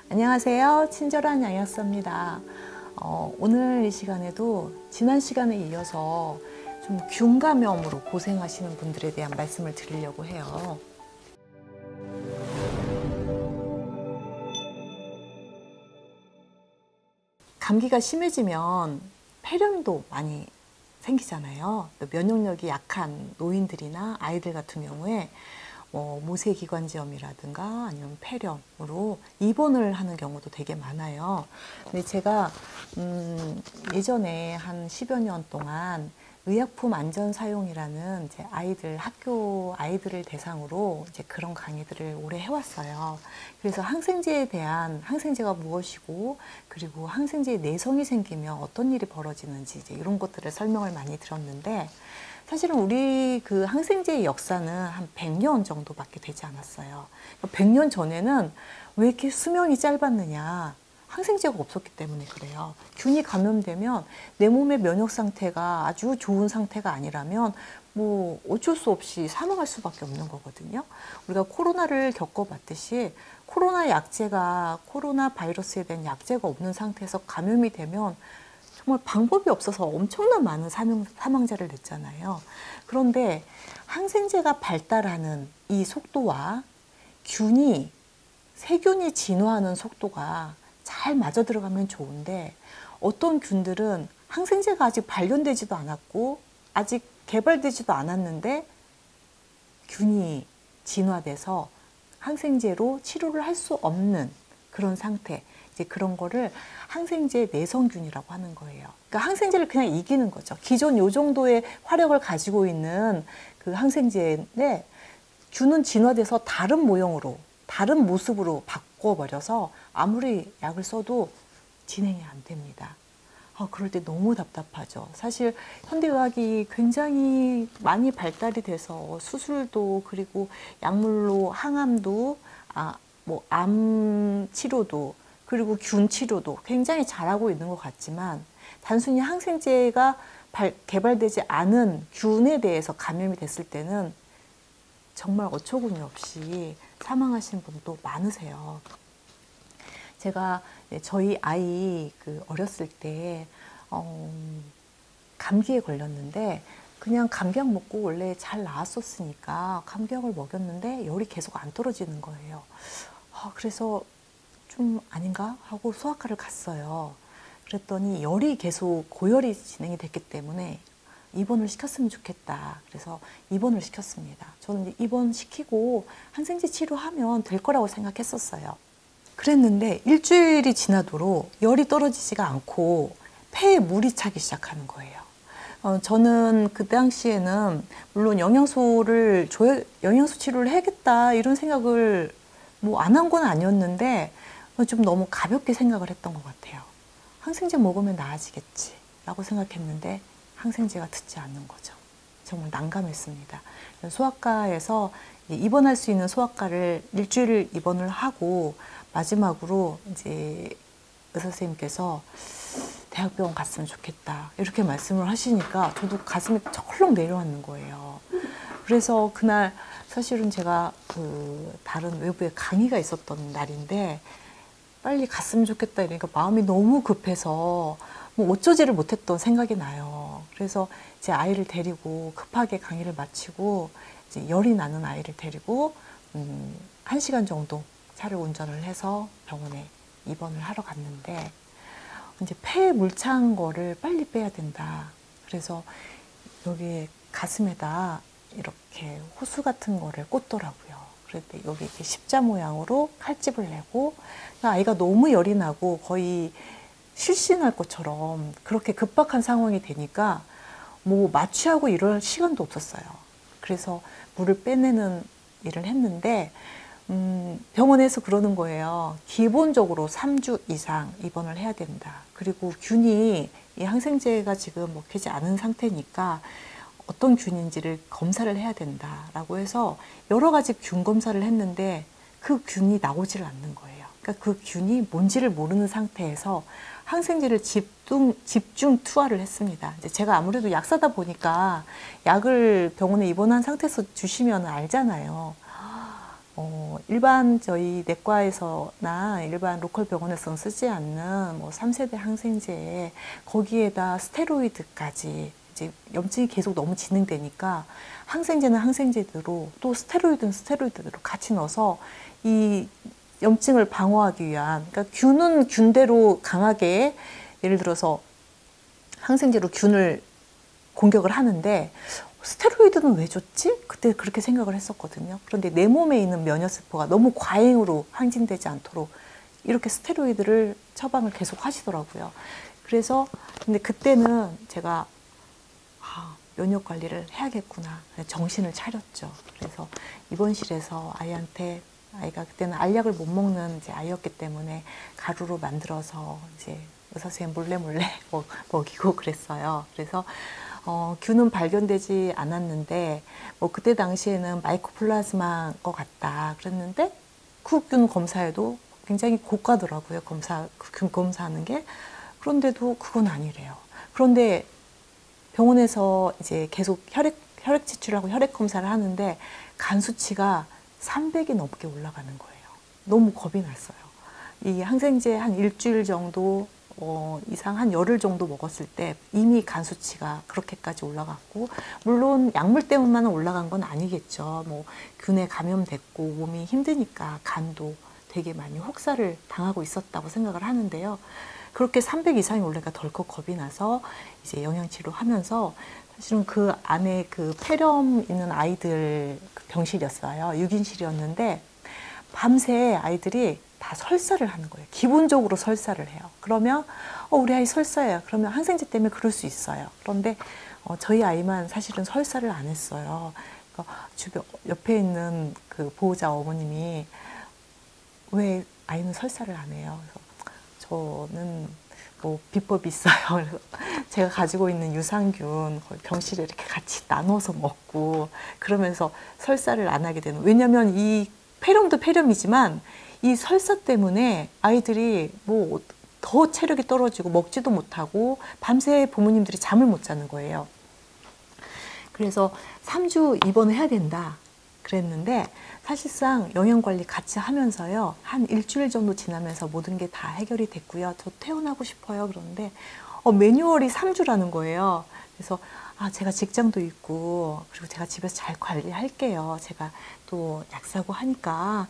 안녕하세요. 친절한 양약사입니다. 오늘 이 시간에도 지난 시간에 이어서 좀 균 감염으로 고생하시는 분들에 대한 말씀을 드리려고 해요. 감기가 심해지면 폐렴도 많이 생기잖아요. 면역력이 약한 노인들이나 아이들 같은 경우에 모세기관지염이라든가 아니면 폐렴으로 입원을 하는 경우도 되게 많아요. 근데 제가 예전에 한 10여 년 동안 의약품 안전 사용이라는 이제 학교 아이들을 대상으로 이제 그런 강의들을 오래 해왔어요. 그래서 항생제가 무엇이고, 그리고 항생제에 내성이 생기면 어떤 일이 벌어지는지 이제 이런 것들을 설명을 많이 들었는데, 사실은 우리 그 항생제의 역사는 한 100년 정도밖에 되지 않았어요. 100년 전에는 왜 이렇게 수명이 짧았느냐? 항생제가 없었기 때문에 그래요. 균이 감염되면 내 몸의 면역 상태가 아주 좋은 상태가 아니라면 뭐 어쩔 수 없이 사망할 수밖에 없는 거거든요. 우리가 코로나를 겪어봤듯이 코로나 바이러스에 대한 약제가 없는 상태에서 감염이 되면 정말 방법이 없어서 엄청난 많은 사망자를 냈잖아요. 그런데 항생제가 발달하는 이 속도와 세균이 진화하는 속도가 잘 맞아 들어가면 좋은데, 어떤 균들은 항생제가 아직 발견되지도 않았고 아직 개발되지도 않았는데 균이 진화돼서 항생제로 치료를 할 수 없는 그런 상태, 이제 그런 거를 항생제 내성균이라고 하는 거예요. 그러니까 항생제를 그냥 이기는 거죠. 기존 요 정도의 화력을 가지고 있는 그 항생제인데 균은 진화돼서 다른 모습으로 바꿔버려서 아무리 약을 써도 진행이 안 됩니다. 그럴 때 너무 답답하죠. 사실 현대의학이 굉장히 많이 발달이 돼서 수술도, 그리고 약물로 항암도, 암 치료도, 그리고 균 치료도 굉장히 잘하고 있는 것 같지만, 단순히 항생제가 개발되지 않은 균에 대해서 감염이 됐을 때는 정말 어처구니 없이 사망하시는 분도 많으세요. 제가 저희 아이 어렸을 때 감기에 걸렸는데, 그냥 감기약 먹고 원래 잘 나았었으니까 감기약을 먹였는데 열이 계속 안 떨어지는 거예요. 그래서 좀 아닌가 하고 소아과를 갔어요. 그랬더니 열이 계속 고열이 진행이 됐기 때문에 입원을 시켰으면 좋겠다. 그래서 입원을 시켰습니다. 저는 입원시키고 항생제 치료하면 될 거라고 생각했었어요. 그랬는데 일주일이 지나도록 열이 떨어지지가 않고 폐에 물이 차기 시작하는 거예요. 저는 그 당시에는 물론 영양소 치료를 해야겠다 이런 생각을 안 한 건 아니었는데 좀 너무 가볍게 생각을 했던 것 같아요. 항생제 먹으면 나아지겠지 라고 생각했는데 항생제가 듣지 않는 거죠. 정말 난감했습니다. 소아과에서 입원할 수 있는 소아과를 일주일 입원을 하고, 마지막으로 이제 의사 선생님께서 대학병원 갔으면 좋겠다 이렇게 말씀을 하시니까 저도 가슴이 철렁 내려앉는 거예요. 그래서 그날 사실은 제가 다른 외부에 강의가 있었던 날인데 빨리 갔으면 좋겠다 이러니까 마음이 너무 급해서 어쩌지를 못했던 생각이 나요. 그래서 제 아이를 데리고 급하게 강의를 마치고 이제 열이 나는 아이를 데리고 1시간 정도 차를 운전을 해서 병원에 입원을 하러 갔는데, 이제 폐에 물 찬 거를 빨리 빼야 된다. 그래서 여기 가슴에다 이렇게 호수 같은 거를 꽂더라고요. 그런데 여기 이렇게 십자 모양으로 칼집을 내고, 아이가 너무 열이 나고 거의 실신할 것처럼 그렇게 급박한 상황이 되니까 마취하고 이럴 시간도 없었어요. 그래서 물을 빼내는 일을 했는데 병원에서 그러는 거예요. 기본적으로 3주 이상 입원을 해야 된다. 그리고 균이 이 항생제가 지금 먹히지 않은 상태니까 어떤 균인지를 검사를 해야 된다라고 해서 여러 가지 균 검사를 했는데 그 균이 나오지를 않는 거예요. 그러니까 그 균이 뭔지를 모르는 상태에서 항생제를 집중 투하를 했습니다. 이제 제가 아무래도 약사다 보니까 약을 병원에 입원한 상태에서 주시면 알잖아요. 일반 저희 내과에서나 일반 로컬 병원에서는 쓰지 않는 뭐 3세대 항생제 거기에다 스테로이드까지 이제 염증이 계속 너무 진행되니까 항생제는 항생제대로 또 스테로이드는 스테로이드대로 같이 넣어서 이 염증을 방어하기 위한, 그러니까 균은 균대로 강하게 예를 들어서 항생제로 균을 공격을 하는데 스테로이드는 왜 줬지? 그때 그렇게 생각을 했었거든요. 그런데 내 몸에 있는 면역세포가 너무 과잉으로 항진되지 않도록 이렇게 스테로이드를 처방을 계속 하시더라고요. 그래서 근데 그때는 제가 면역 관리를 해야겠구나 정신을 차렸죠. 그래서 입원실에서 아이가 그때는 알약을 못 먹는 이제 아이였기 때문에 가루로 만들어서 이제 의사 선생님 몰래 먹이고 그랬어요. 그래서 균은 발견되지 않았는데 뭐 그때 당시에는 마이코플라즈마인 것 같다 그랬는데 균 검사에도 굉장히 고가더라고요. 균 검사하는 게. 그런데도 그건 아니래요. 그런데 병원에서 이제 계속 혈액 채취하고 혈액 검사를 하는데 간 수치가 300이 넘게 올라가는 거예요. 너무 겁이 났어요. 이 항생제 한 일주일 정도 이상 한 열흘 정도 먹었을 때 이미 간 수치가 그렇게까지 올라갔고, 물론 약물 때문만 올라간 건 아니겠죠. 뭐 균에 감염됐고 몸이 힘드니까 간도 되게 많이 혹사를 당하고 있었다고 생각을 하는데요. 그렇게 300 이상이 올라가 덜컥 겁이 나서 이제 영양치료 하면서 사실은 그 안에 그 폐렴 있는 아이들 병실이었어요. 6인실이었는데 밤새 아이들이 다 설사를 하는 거예요. 기본적으로 설사를 해요. 그러면 우리 아이 설사예요. 그러면 항생제 때문에 그럴 수 있어요. 그런데 저희 아이만 사실은 설사를 안 했어요. 그러니까 옆에 있는 그 보호자 어머님이 왜 아이는 설사를 안 해요? 그래서 저는 뭐 비법이 있어요. 그래서 제가 가지고 있는 유산균 병실에 이렇게 같이 나눠서 먹고 그러면서 설사를 안 하게 되는. 왜냐하면 이 폐렴도 폐렴이지만 이 설사 때문에 아이들이 뭐 더 체력이 떨어지고 먹지도 못하고 밤새 부모님들이 잠을 못 자는 거예요. 그래서 3주 입원을 해야 된다 그랬는데 사실상 영양관리 같이 하면서요. 한 일주일 정도 지나면서 모든 게 다 해결이 됐고요. 저 퇴원하고 싶어요. 그런데 매뉴얼이 3주라는 거예요. 그래서 제가 직장도 있고 그리고 제가 집에서 잘 관리할게요. 제가 또 약 사고 하니까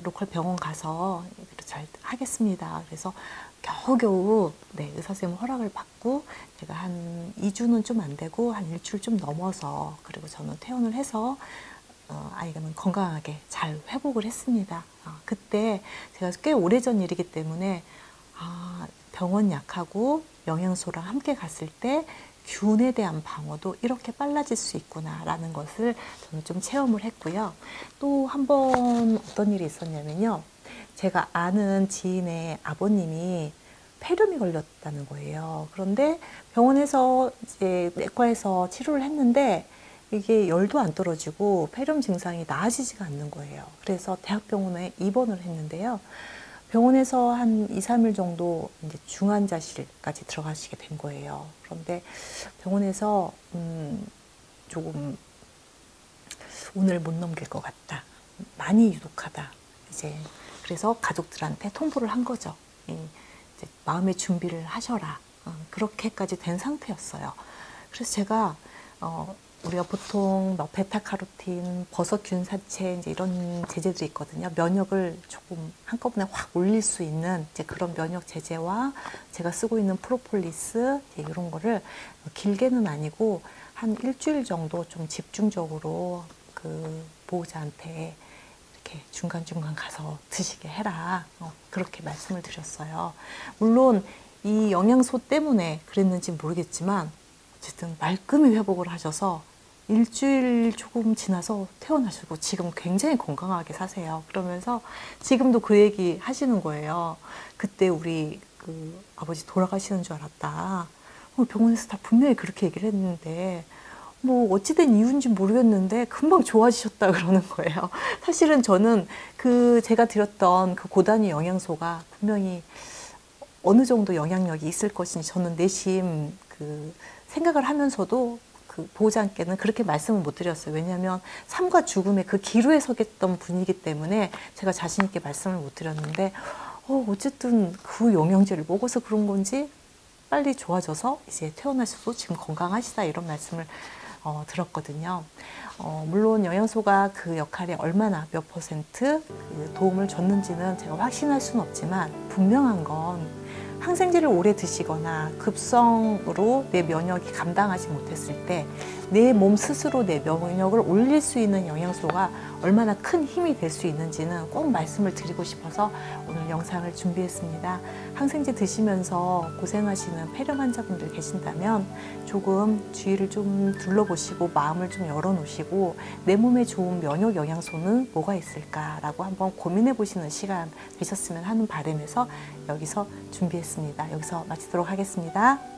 로컬 병원 가서 잘 하겠습니다. 그래서 겨우겨우 의사 선생님 허락을 받고 제가 한 2주는 좀 안 되고 한 일주일 좀 넘어서 그리고 저는 퇴원을 해서 아이가는 건강하게 잘 회복을 했습니다. 그때 제가 꽤 오래전 일이기 때문에 병원 약하고 영양소랑 함께 갔을 때 균에 대한 방어도 이렇게 빨라질 수 있구나라는 것을 저는 좀 체험을 했고요. 또 한 번 어떤 일이 있었냐면요. 제가 아는 지인의 아버님이 폐렴이 걸렸다는 거예요. 그런데 병원에서 이제 내과에서 치료를 했는데 이게 열도 안 떨어지고 폐렴 증상이 나아지지가 않는 거예요. 그래서 대학병원에 입원을 했는데요. 병원에서 한 2, 3일 정도 이제 중환자실까지 들어가시게 된 거예요. 그런데 병원에서 조금 오늘 못 넘길 것 같다. 많이 유독하다. 이제 그래서 가족들한테 통보를 한 거죠. 이제 마음의 준비를 하셔라. 그렇게까지 된 상태였어요. 그래서 제가 우리가 보통 베타카로틴, 버섯균 사체 이제 이런 제제들이 있거든요. 면역을 조금 한꺼번에 확 올릴 수 있는 이제 그런 면역 제제와 제가 쓰고 있는 프로폴리스 이런 거를 길게는 아니고 한 일주일 정도 좀 집중적으로 그 보호자한테 이렇게 중간중간 가서 드시게 해라. 그렇게 말씀을 드렸어요. 물론 이 영양소 때문에 그랬는지 모르겠지만 어쨌든 말끔히 회복을 하셔서 일주일 조금 지나서 퇴원하시고 지금 굉장히 건강하게 사세요. 그러면서 지금도 그 얘기 하시는 거예요. 그때 우리 그 아버지 돌아가시는 줄 알았다. 병원에서 다 분명히 그렇게 얘기를 했는데 뭐 어찌된 이유인지 모르겠는데 금방 좋아지셨다 그러는 거예요. 사실은 저는 그 제가 드렸던 그 고단위 영양소가 분명히 어느 정도 영향력이 있을 것인지 저는 내심 그 생각을 하면서도 그 그 보호자님께는 그렇게 말씀을 못 드렸어요. 왜냐하면 삶과 죽음의 그 기로에 서겠던 분이기 때문에 제가 자신 있게 말씀을 못 드렸는데 어쨌든 그 영양제를 먹어서 그런 건지 빨리 좋아져서 이제 퇴원하셔도 지금 건강하시다 이런 말씀을 들었거든요. 물론 영양소가 그 역할에 얼마나 몇 퍼센트 도움을 줬는지는 제가 확신할 수는 없지만 분명한 건 항생제를 오래 드시거나 급성으로 내 면역이 감당하지 못했을 때 내 몸 스스로 내 면역을 올릴 수 있는 영양소가 얼마나 큰 힘이 될 수 있는지는 꼭 말씀을 드리고 싶어서 오늘 영상을 준비했습니다. 항생제 드시면서 고생하시는 폐렴 환자분들 계신다면 조금 주위를 좀 둘러보시고 마음을 좀 열어놓으시고 내 몸에 좋은 면역 영양소는 뭐가 있을까라고 한번 고민해 보시는 시간 되셨으면 하는 바람에서 여기서 준비했습니다. 여기서 마치도록 하겠습니다.